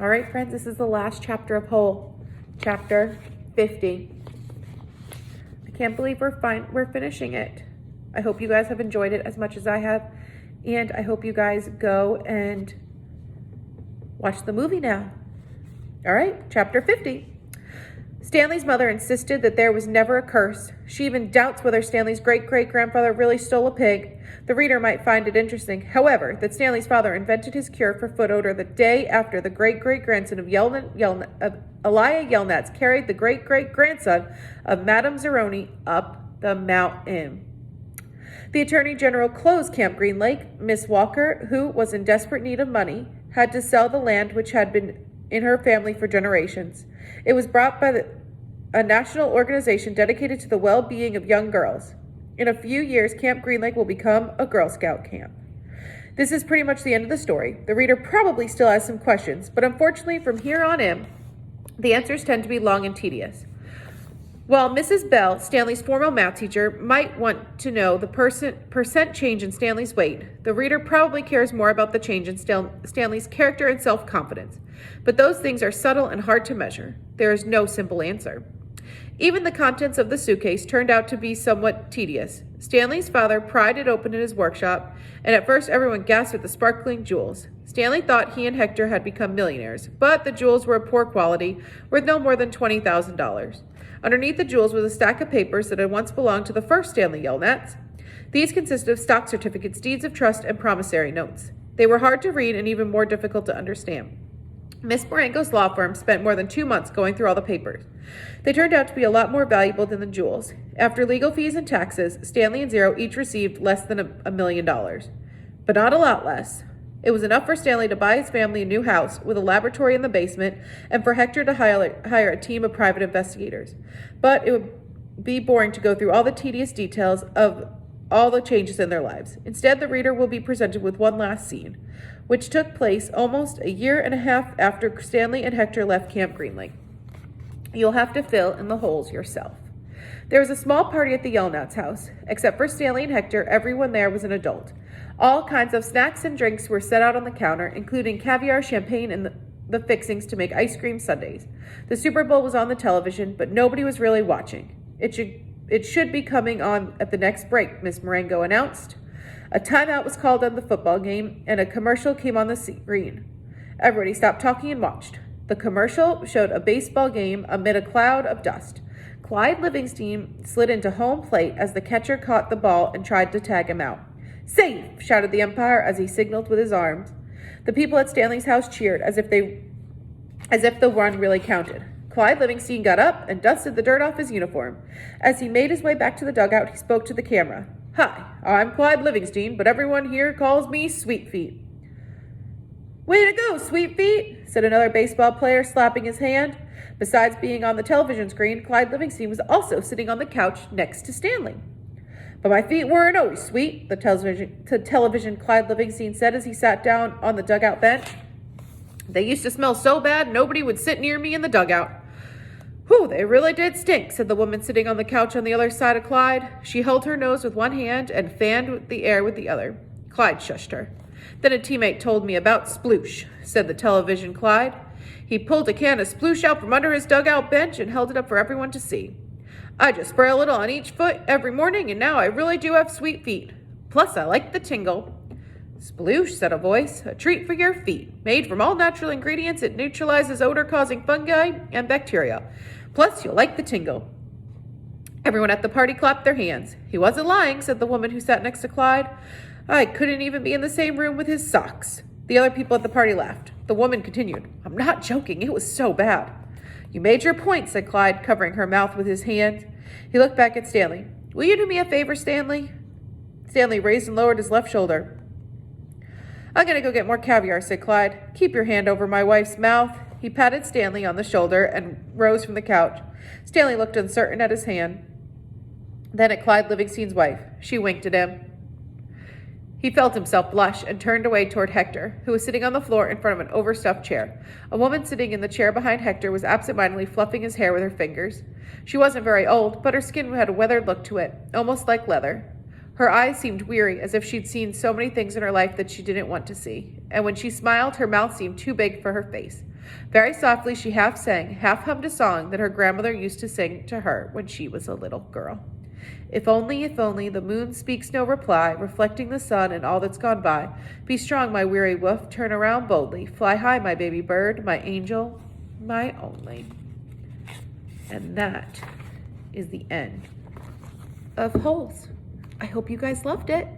All right, friends, this is the last chapter of Whole, chapter 50. I can't believe we're finishing it. I hope you guys have enjoyed it as much as I have, and I hope you guys go and watch the movie now. All right, chapter 50. Stanley's mother insisted that there was never a curse. She even doubts whether Stanley's great-great-grandfather really stole a pig. The reader might find it interesting, however, that Stanley's father invented his cure for foot odor the day after the great-great-grandson of Elijah Yelnats carried the great-great-grandson of Madame Zeroni up the mountain. The Attorney General closed Camp Green Lake. Miss Walker, who was in desperate need of money, had to sell the land which had been in her family for generations. It was bought by a national organization dedicated to the well-being of young girls. In a few years, Camp Green Lake will become a Girl Scout camp. This is pretty much the end of the story. The reader probably still has some questions, but unfortunately, from here on in, the answers tend to be long and tedious. While Mrs. Bell, Stanley's former math teacher, might want to know the percent change in Stanley's weight, the reader probably cares more about the change in Stanley's character and self-confidence. But those things are subtle and hard to measure. There is no simple answer. Even the contents of the suitcase turned out to be somewhat tedious. Stanley's father pried it open in his workshop, and at first everyone gasped at the sparkling jewels. Stanley thought he and Hector had become millionaires, but the jewels were of poor quality, worth no more than $20,000. Underneath the jewels was a stack of papers that had once belonged to the first Stanley Yelnats. These consisted of stock certificates, deeds of trust, and promissory notes. They were hard to read and even more difficult to understand. Miss Marengo's law firm spent more than 2 months going through all the papers. They turned out to be a lot more valuable than the jewels. After legal fees and taxes, Stanley and Zero each received less than $1 million. But not a lot less. It was enough for Stanley to buy his family a new house with a laboratory in the basement and for Hector to hire a team of private investigators. But it would be boring to go through all the tedious details of all the changes in their lives. Instead, the reader will be presented with one last scene, which took place almost a year and a half after Stanley and Hector left Camp Green Lake. You'll have to fill in the holes yourself. There was a small party at the Yelnats' house. Except for Stanley and Hector, everyone there was an adult. All kinds of snacks and drinks were set out on the counter, including caviar, champagne, and the fixings to make ice cream sundaes. The Super Bowl was on the television, but nobody was really watching. It should be coming on at the next break, Miss Marengo announced. A timeout was called on the football game, and a commercial came on the screen. Everybody stopped talking and watched. The commercial showed a baseball game amid a cloud of dust. Clyde Livingston slid into home plate as the catcher caught the ball and tried to tag him out. "Safe!" shouted the umpire as he signaled with his arms. The people at Stanley's house cheered as if the run really counted. Clyde Livingston got up and dusted the dirt off his uniform. As he made his way back to the dugout, he spoke to the camera. "Hi, I'm Clyde Livingston, but everyone here calls me Sweet Feet." "Way to go, Sweet Feet," said another baseball player, slapping his hand. Besides being on the television screen, Clyde Livingston was also sitting on the couch next to Stanley. "But my feet weren't always sweet," the television Clyde Livingston said as he sat down on the dugout bench. "They used to smell so bad nobody would sit near me in the dugout." "Whew, they really did stink," said the woman sitting on the couch on the other side of Clyde. She held her nose with one hand and fanned the air with the other. Clyde shushed her. "Then a teammate told me about sploosh," said the television Clyde. He pulled a can of sploosh out from under his dugout bench and held it up for everyone to see. "I just spray a little on each foot every morning, and now I really do have sweet feet. Plus, I like the tingle." "Sploosh," said a voice, "a treat for your feet. Made from all natural ingredients, it neutralizes odor-causing fungi and bacteria. Plus, you'll like the tingle." Everyone at the party clapped their hands. "He wasn't lying," said the woman who sat next to Clyde. "I couldn't even be in the same room with his socks." The other people at the party laughed. The woman continued, "I'm not joking. It was so bad." "You made your point," said Clyde, covering her mouth with his hand. He looked back at Stanley. "Will you do me a favor, Stanley?" Stanley raised and lowered his left shoulder. "I'm going to go get more caviar," said Clyde. "Keep your hand over my wife's mouth." He patted Stanley on the shoulder and rose from the couch. Stanley looked uncertain at his hand, then at Clyde Livingston's wife. She winked at him. He felt himself blush and turned away toward Hector, who was sitting on the floor in front of an overstuffed chair. A woman sitting in the chair behind Hector was absent-mindedly fluffing his hair with her fingers. She wasn't very old, but her skin had a weathered look to it, almost like leather. Her eyes seemed weary, as if she'd seen so many things in her life that she didn't want to see. And when she smiled, her mouth seemed too big for her face. Very softly, she half sang, half hummed a song that her grandmother used to sing to her when she was a little girl. If only, the moon speaks no reply, reflecting the sun and all that's gone by. Be strong, my weary wolf, turn around boldly. Fly high, my baby bird, my angel, my only. And that is the end of Holes. I hope you guys loved it.